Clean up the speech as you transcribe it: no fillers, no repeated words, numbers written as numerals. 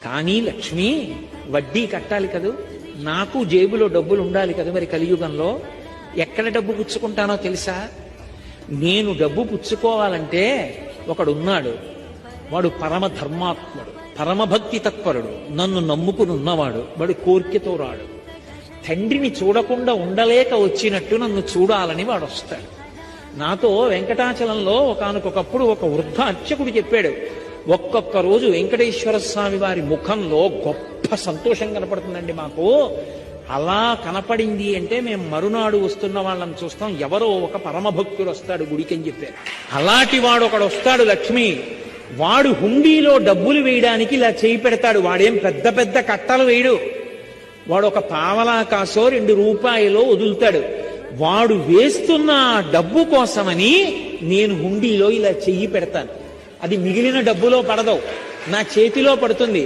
కానీ లక్ష్మి వడ్డీ కట్టాలి కదూ, నాకు జేబులో డబ్బులు ఉండాలి కదా. మరి కలియుగంలో ఎక్కడ డబ్బు పుచ్చుకుంటానో తెలుసా? నేను డబ్బు పుచ్చుకోవాలంటే ఒకడున్నాడు, వాడు పరమ ధర్మాత్ముడు, పరమభక్తి తత్పరుడు, నన్ను నమ్ముకుని ఉన్నవాడు, వాడు కోరికతో రాడు. తండ్రిని చూడకుండా ఉండలేక వచ్చినట్టు నన్ను చూడాలని వాడు వస్తాడు. నాతో వెంకటాచలంలో ఒకానొకప్పుడు ఒక వృద్ధ అర్చకుడు చెప్పాడు, ఒక్కొక్క రోజు వెంకటేశ్వర స్వామి వారి ముఖంలో గొప్ప సంతోషం కనపడుతుందండి మాకు. అలా కనపడింది అంటే మేము మరునాడు వస్తున్న వాళ్ళని చూస్తాం, ఎవరో ఒక పరమభక్తుడు వస్తాడు గుడికి అని చెప్పారు. అలాంటి వాడు ఒకడు వస్తాడు లక్ష్మి, వాడు హుండీలో డబ్బులు వేయడానికి ఇలా చేయి పెడతాడు. వాడేం పెద్ద పెద్ద కట్టలు వేయడు, వాడు ఒక పావలా కాసో 2 రూపాయలో వదులుతాడు. వాడు వేస్తున్న డబ్బు కోసమని నేను హుండీలో ఇలా చెయ్యి పెడతాను. అది మిగిలిన డబ్బులో పడదు, నా చేతిలో పడుతుంది.